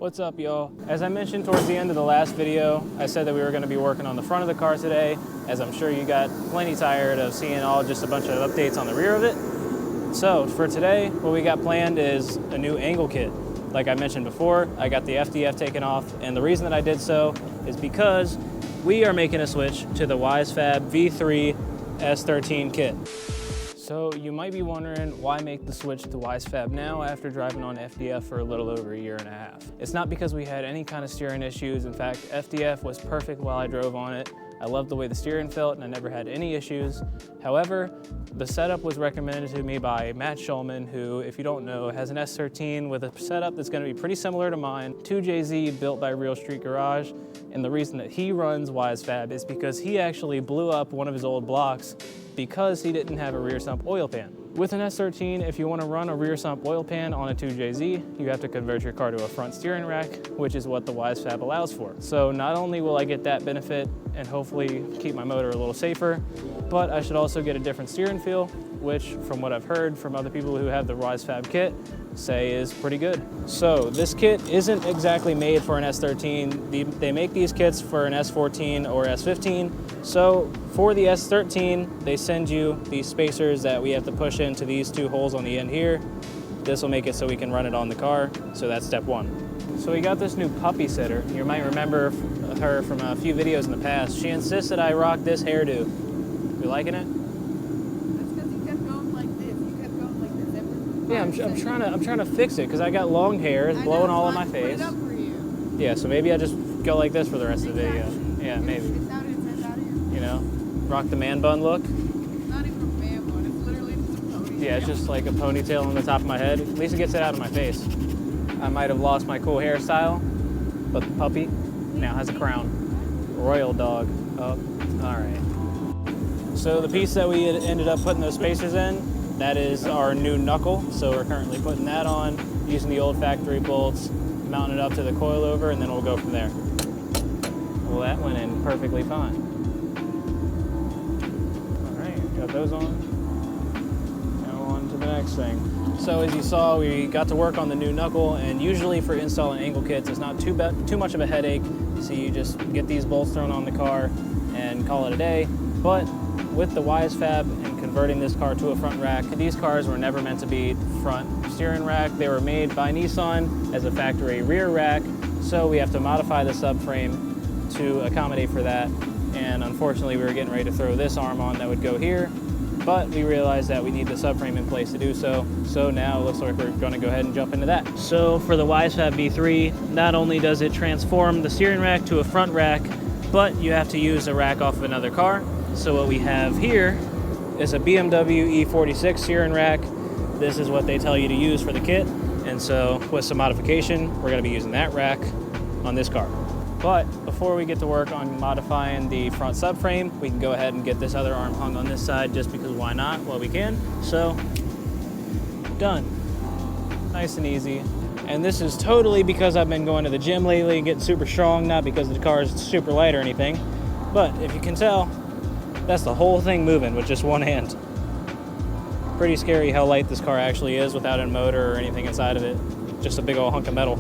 What's up, y'all? As I mentioned towards the end of the last video, I said that we were going to be working on the front of the car today, as I'm sure you got plenty tired of seeing just a bunch of updates on the rear of it. So for today, what we got planned is a new angle kit. Like I mentioned before, I got the FDF taken off, and the reason that I did so is because we are making a switch to the Wisefab V3 S13 kit. So you might be wondering, why make the switch to Wisefab now after driving on FDF for a little over a year and a half? It's not because we had any kind of steering issues. In fact, FDF was perfect while I drove on it. I loved the way the steering felt and I never had any issues. However, the setup was recommended to me by Matt Schulman, who, if you don't know, has an S13 with a setup that's going to be pretty similar to mine, 2JZ built by Real Street Garage. And the reason that he runs Wisefab is because he actually blew up one of his old blocks because he didn't have a rear sump oil pan. With an S13, if you want to run a rear sump oil pan on a 2JZ, you have to convert your car to a front steering rack, which is what the Wisefab allows for. So not only will I get that benefit and hopefully keep my motor a little safer, but I should also get a different steering feel, which from what I've heard from other people who have the Wisefab kit, say is pretty good. So this kit isn't exactly made for an S13. They make these kits for an S14 or S15. So for the S13, they send you these spacers that we have to push into these two holes on the end here. This will make it so we can run it on the car. So that's step one. So we got this new puppy sitter. You might remember her from a few videos in the past. She insists that I rock this hairdo. You liking it? Yeah, I'm trying to fix it because I got long hair. It's blowing all in my face. Put it up for you. Yeah, so maybe I just go like this for the rest of the video. Yeah, maybe. It's out here. You know, rock the man bun look. It's not even a man bun. It's literally just a ponytail. Yeah, it's just like a ponytail on the top of my head. At least it gets it out of my face. I might have lost my cool hairstyle, but the puppy now has a crown. Royal dog. Oh, all right. So the piece that we had ended up putting those spacers in, that is our new knuckle, so we're currently putting that on, using the old factory bolts, mounting it up to the coilover, and then we'll go from there. Well, that went in perfectly fine. All right, got those on. Now on to the next thing. So as you saw, we got to work on the new knuckle, and usually for installing angle kits, it's not too much of a headache. So you just get these bolts thrown on the car and call it a day. But with the Wisefab and converting this car to a front rack, these cars were never meant to be front steering rack. They were made by Nissan as a factory rear rack, so we have to modify the subframe to accommodate for that. And unfortunately, we were getting ready to throw this arm on that would go here, but we realized that we need the subframe in place to do so. So now it looks like we're going to go ahead and jump into that. So for the Wisefab V3, not only does it transform the steering rack to a front rack, but you have to use a rack off of another car. So what we have here is a BMW E46 steering rack. This is what they tell you to use for the kit. And so with some modification, we're gonna be using that rack on this car. But before we get to work on modifying the front subframe, we can go ahead and get this other arm hung on this side just because why not? Well, we can. So, done. Nice and easy. And this is totally because I've been going to the gym lately and getting super strong, not because the car is super light or anything. But if you can tell, that's the whole thing moving with just one hand. Pretty scary how light this car actually is without a motor or anything inside of it. Just a big old hunk of metal.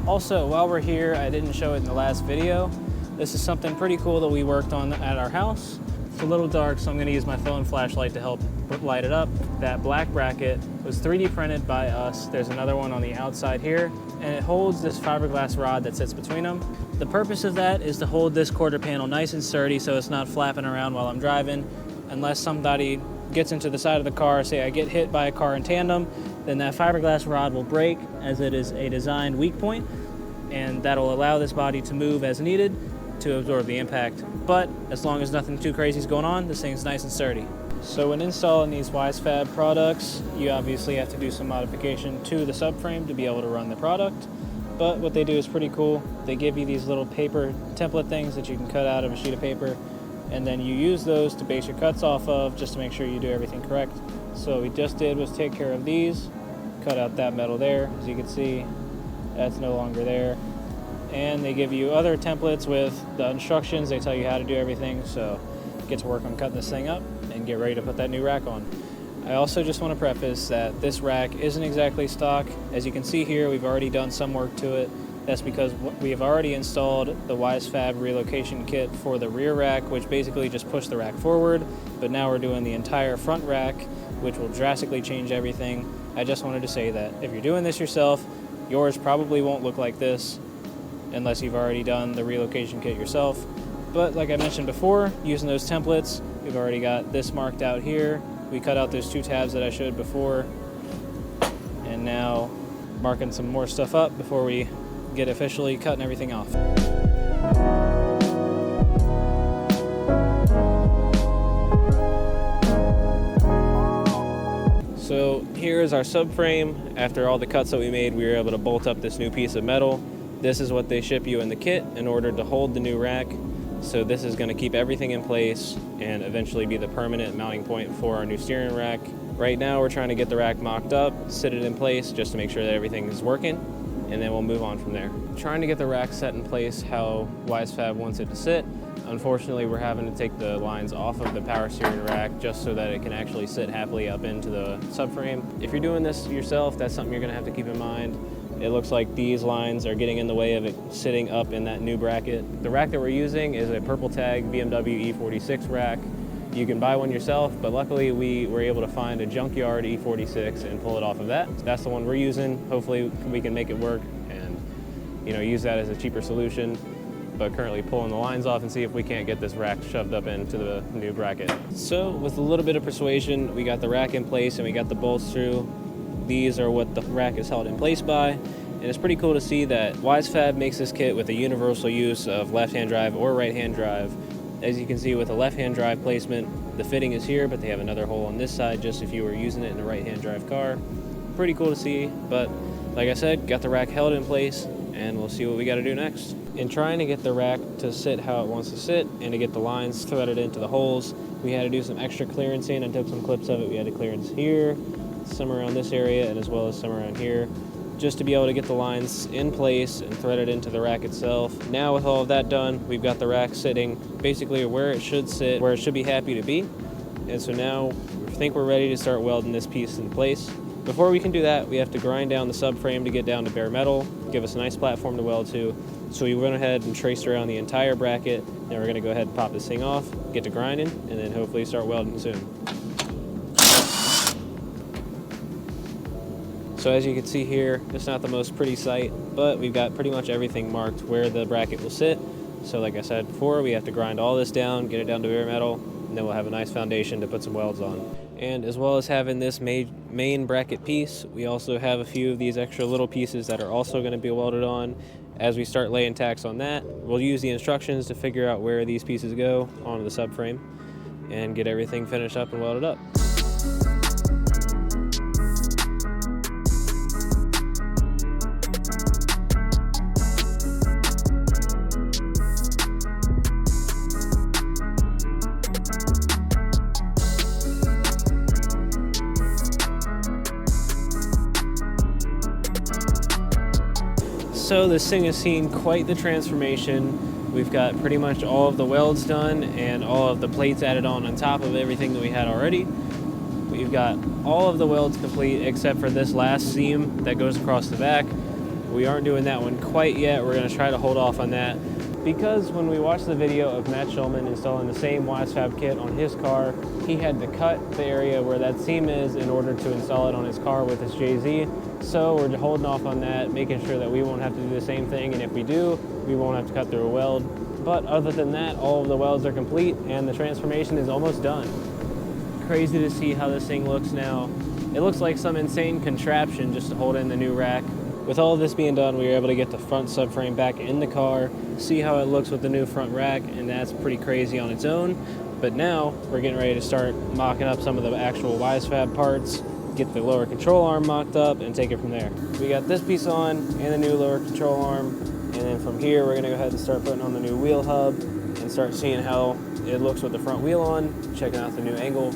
Also, while we're here, I didn't show it in the last video. This is something pretty cool that we worked on at our house. It's a little dark, so I'm gonna use my phone flashlight to help light it up. That black bracket was 3D printed by us. There's another one on the outside here, and it holds this fiberglass rod that sits between them. The purpose of that is to hold this quarter panel nice and sturdy so it's not flapping around while I'm driving. Unless somebody gets into the side of the car, say I get hit by a car in tandem, then that fiberglass rod will break as it is a designed weak point, and that'll allow this body to move as needed to absorb the impact. But as long as nothing too crazy is going on, this thing's nice and sturdy. So when installing these Wisefab products, you obviously have to do some modification to the subframe to be able to run the product. But what they do is pretty cool. They give you these little paper template things that you can cut out of a sheet of paper, and then you use those to base your cuts off of just to make sure you do everything correct. So what we just did was take care of these, cut out that metal there. As you can see, that's no longer there. And they give you other templates with the instructions. They tell you how to do everything. So get to work on cutting this thing up and get ready to put that new rack on. I also just want to preface that this rack isn't exactly stock. As you can see here, we've already done some work to it. That's because we have already installed the WiseFab relocation kit for the rear rack, which basically just pushed the rack forward, but now we're doing the entire front rack, which will drastically change everything. I just wanted to say that if you're doing this yourself, yours probably won't look like this unless you've already done the relocation kit yourself. But like I mentioned before, using those templates, we've already got this marked out here. We cut out those 2 tabs that I showed before, and now marking some more stuff up before we get officially cutting everything off. So here is our subframe. After all the cuts that we made, we were able to bolt up this new piece of metal. This is what they ship you in the kit in order to hold the new rack. So this is going to keep everything in place and eventually be the permanent mounting point for our new steering rack. Right now we're trying to get the rack mocked up, sit it in place just to make sure that everything is working, and then we'll move on from there. Trying to get the rack set in place how WiseFab wants it to sit. Unfortunately, we're having to take the lines off of the power steering rack just so that it can actually sit happily up into the subframe. If you're doing this yourself, that's something you're going to have to keep in mind. It looks like these lines are getting in the way of it sitting up in that new bracket. The rack that we're using is a purple tag BMW E46 rack. You can buy one yourself, but luckily we were able to find a junkyard E46 and pull it off of that. That's the one we're using. Hopefully we can make it work and use that as a cheaper solution, but currently pulling the lines off and see if we can't get this rack shoved up into the new bracket. So with a little bit of persuasion, we got the rack in place and we got the bolts through. These are what the rack is held in place by, and it's pretty cool to see that WiseFab makes this kit with a universal use of left-hand drive or right-hand drive. As you can see with the left-hand drive placement, the fitting is here, but they have another hole on this side just if you were using it in a right-hand drive car. Pretty cool to see, but like I said, got the rack held in place, and we'll see what we got to do next. In trying to get the rack to sit how it wants to sit and to get the lines threaded into the holes, we had to do some extra clearancing. I took some clips of it. We had to clearance here, some around this area, and as well as some around here, just to be able to get the lines in place and threaded into the rack itself. Now with all of that done, we've got the rack sitting basically where it should sit, where it should be happy to be. And so now I think we're ready to start welding this piece in place. Before we can do that, we have to grind down the subframe to get down to bare metal, give us a nice platform to weld to. So we went ahead and traced around the entire bracket. Now we're gonna go ahead and pop this thing off, get to grinding, and then hopefully start welding soon. So as you can see here, it's not the most pretty sight, but we've got pretty much everything marked where the bracket will sit. So like I said before, we have to grind all this down, get it down to bare metal, and then we'll have a nice foundation to put some welds on. And as well as having this main bracket piece, we also have a few of these extra little pieces that are also going to be welded on. As we start laying tacks on that, we'll use the instructions to figure out where these pieces go onto the subframe and get everything finished up and welded up. So this thing has seen quite the transformation. We've got pretty much all of the welds done and all of the plates added on top of everything that we had already. We've got all of the welds complete except for this last seam that goes across the back. We aren't doing that one quite yet. We're going to try to hold off on that because when we watched the video of Matt Schulman installing the same WiseFab kit on his car, he had to cut the area where that seam is in order to install it on his car with his JZ. So we're holding off on that, making sure that we won't have to do the same thing, and if we do, we won't have to cut through a weld. But other than that, all of the welds are complete and the transformation is almost done. Crazy to see how this thing looks now. It looks like some insane contraption just to hold in the new rack. With all of this being done, we were able to get the front subframe back in the car, see how it looks with the new front rack, and that's pretty crazy on its own. But now we're getting ready to start mocking up some of the actual WiseFab parts, get the lower control arm mocked up, and take it from there. We got this piece on and the new lower control arm, and then from here we're gonna go ahead and start putting on the new wheel hub and start seeing how it looks with the front wheel on, checking out the new angle.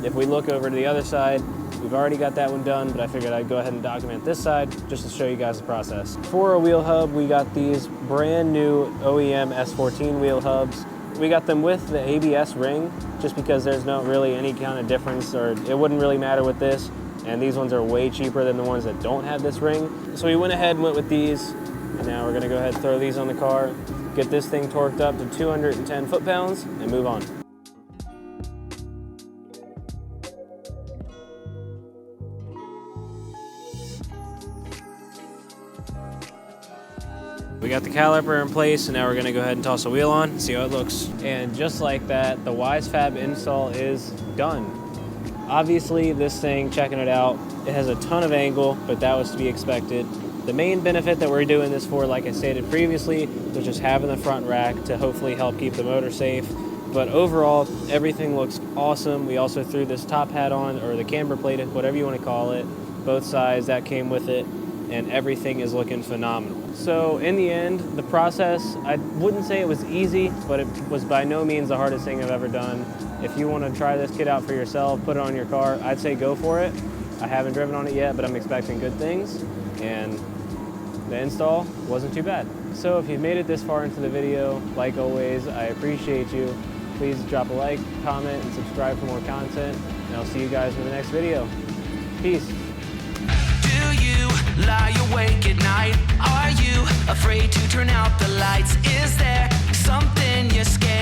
If we look over to the other side, we've already got that one done, but I figured I'd go ahead and document this side just to show you guys the process. For a wheel hub, we got these brand new OEM S14 wheel hubs. We got them with the ABS ring, just because there's not really any kind of difference, or it wouldn't really matter with this. And these ones are way cheaper than the ones that don't have this ring. So we went ahead and went with these. And now we're gonna go ahead and throw these on the car, get this thing torqued up to 210 foot-pounds, and move on. We got the caliper in place, and now we're gonna go ahead and toss a wheel on and see how it looks. And just like that, the WiseFab install is done. Obviously, this thing, checking it out, it has a ton of angle, but that was to be expected. The main benefit that we're doing this for, like I stated previously, was just having the front rack to hopefully help keep the motor safe. But overall, everything looks awesome. We also threw this top hat on, or the camber plate, whatever you want to call it, both sides, that came with it, and everything is looking phenomenal. So in the end, the process, I wouldn't say it was easy, but it was by no means the hardest thing I've ever done. If you want to try this kit out for yourself, put it on your car, I'd say go for it. I haven't driven on it yet, but I'm expecting good things, and the install wasn't too bad. So if you've made it this far into the video, like always, I appreciate you. Please drop a like, comment, and subscribe for more content, and I'll see you guys in the next video. Peace. Do you lie awake at night? Are you afraid to turn out the lights? Is there something you're scared